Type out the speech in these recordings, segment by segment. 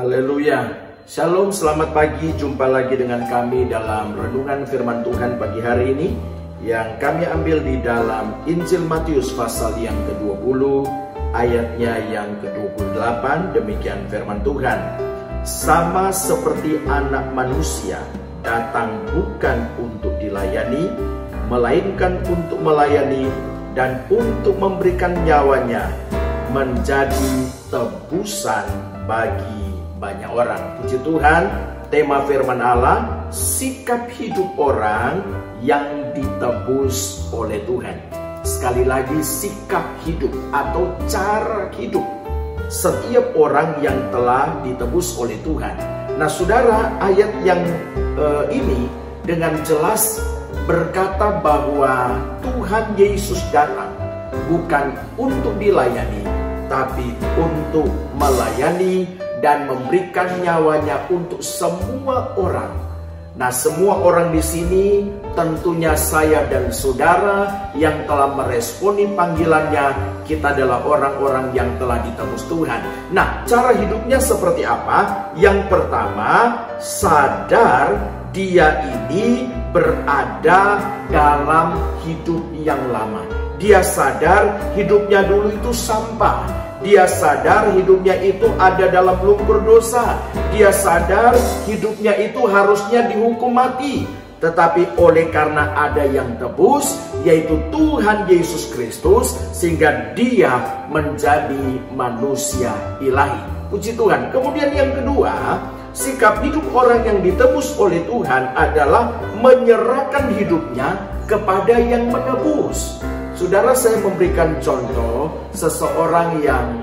Haleluya. Shalom, selamat pagi. Jumpa lagi dengan kami dalam renungan firman Tuhan pagi hari ini, yang kami ambil di dalam Injil Matius pasal yang ke-20 ayatnya yang ke-28. Demikian firman Tuhan. Sama seperti anak manusia datang bukan untuk dilayani, melainkan untuk melayani dan untuk memberikan nyawanya menjadi tebusan bagi banyak orang. Puji Tuhan, tema firman Allah, sikap hidup orang yang ditebus oleh Tuhan. Sekali lagi, sikap hidup atau cara hidup setiap orang yang telah ditebus oleh Tuhan. Nah saudara, ayat yang ini dengan jelas berkata bahwa Tuhan Yesus datang bukan untuk dilayani, tapi untuk melayani dan memberikan nyawanya untuk semua orang. Nah, semua orang di sini tentunya saya dan saudara yang telah meresponi panggilannya, kita adalah orang-orang yang telah ditebus Tuhan. Nah, cara hidupnya seperti apa? Yang pertama, sadar dia ini berada dalam hidup yang lama. Dia sadar hidupnya dulu itu sampah. Dia sadar hidupnya itu ada dalam lumpur dosa. Dia sadar hidupnya itu harusnya dihukum mati. Tetapi oleh karena ada yang tebus, yaitu Tuhan Yesus Kristus, sehingga dia menjadi manusia ilahi. Puji Tuhan. Kemudian yang kedua, sikap hidup orang yang ditebus oleh Tuhan adalah menyerahkan hidupnya kepada yang menebus. Saudara, saya memberikan contoh seseorang yang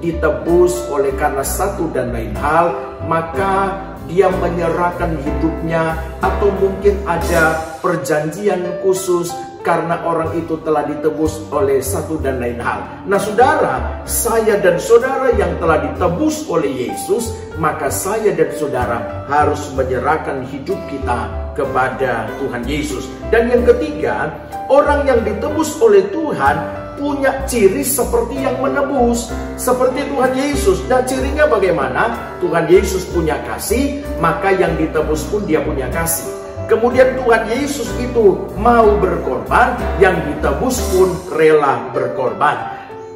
ditebus oleh karena satu dan lain hal, maka dia menyerahkan hidupnya, atau mungkin ada perjanjian khusus karena orang itu telah ditebus oleh satu dan lain hal. Nah saudara, saya dan saudara yang telah ditebus oleh Yesus, maka saya dan saudara harus menyerahkan hidup kita kepada Tuhan Yesus. Dan yang ketiga, orang yang ditebus oleh Tuhan punya ciri seperti yang menebus, seperti Tuhan Yesus. Dan cirinya bagaimana? Tuhan Yesus punya kasih, maka yang ditebus pun dia punya kasih. Kemudian Tuhan Yesus itu mau berkorban, yang ditebus pun rela berkorban.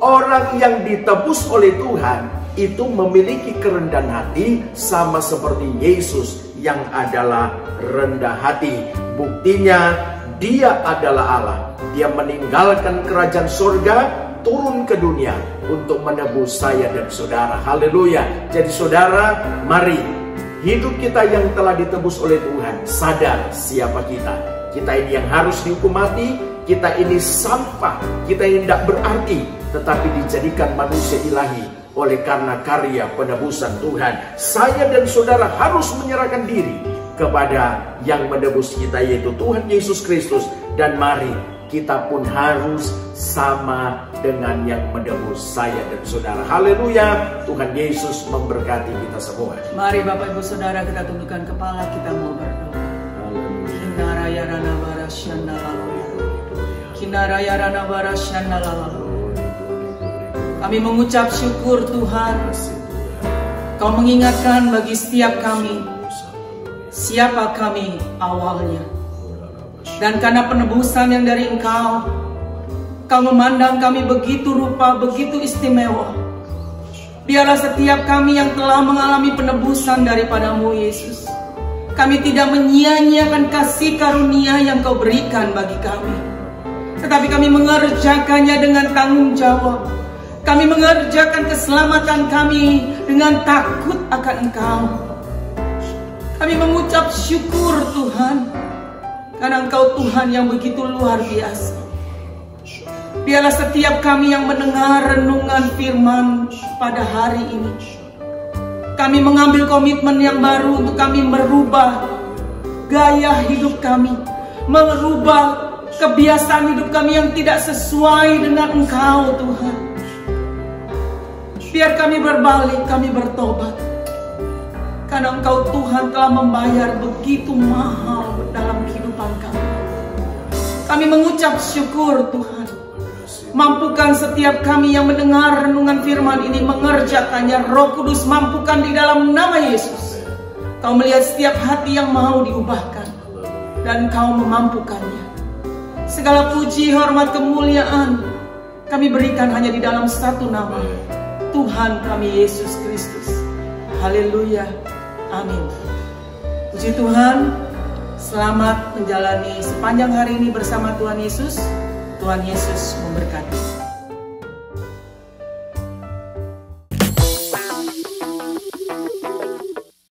Orang yang ditebus oleh Tuhan itu memiliki kerendahan hati, sama seperti Yesus yang adalah rendah hati. Buktinya dia adalah Allah. Dia meninggalkan kerajaan surga, turun ke dunia untuk menebus saya dan saudara. Haleluya. Jadi saudara, mari hidup kita yang telah ditebus oleh Tuhan, sadar siapa kita. Kita ini yang harus dihukum mati, kita ini sampah, kita ini tidak berarti, tetapi dijadikan manusia ilahi oleh karena karya penebusan Tuhan. Saya dan saudara harus menyerahkan diri kepada yang menebus kita, yaitu Tuhan Yesus Kristus. Dan mari kita pun harus sama dengan yang menebus saya dan saudara. Haleluya. Tuhan Yesus memberkati kita semua. Mari Bapak Ibu Saudara, kita tundukkan kepala, kita mau berdoa. Kinaraya rana barasyanda lalu. Kinaraya rana barasyanda lalu. Kami mengucap syukur Tuhan, Kau mengingatkan bagi setiap kami siapa kami awalnya. Dan karena penebusan yang dari Engkau, Kau memandang kami begitu rupa, begitu istimewa. Biarlah setiap kami yang telah mengalami penebusan daripada-Mu Yesus, kami tidak menyia-nyiakan kasih karunia yang Kau berikan bagi kami, tetapi kami mengerjakannya dengan tanggung jawab. Kami mengerjakan keselamatan kami dengan takut akan Engkau. Kami mengucap syukur Tuhan, karena Engkau Tuhan yang begitu luar biasa. Biarlah setiap kami yang mendengar renungan firman pada hari ini, kami mengambil komitmen yang baru untuk kami merubah gaya hidup kami, merubah kebiasaan hidup kami yang tidak sesuai dengan Engkau Tuhan. Biar kami berbalik, kami bertobat, karena Engkau Tuhan telah membayar begitu mahal dalam kehidupan kami. Kami mengucap syukur Tuhan. Mampukan setiap kami yang mendengar renungan firman ini mengerjakannya. Roh Kudus, mampukan di dalam nama Yesus. Kau melihat setiap hati yang mau diubahkan, dan Kau memampukannya. Segala puji, hormat, kemuliaan kami berikan hanya di dalam satu nama, Tuhan kami Yesus Kristus. Haleluya, amin. Puji Tuhan. Selamat menjalani sepanjang hari ini bersama Tuhan Yesus. Tuhan Yesus memberkati.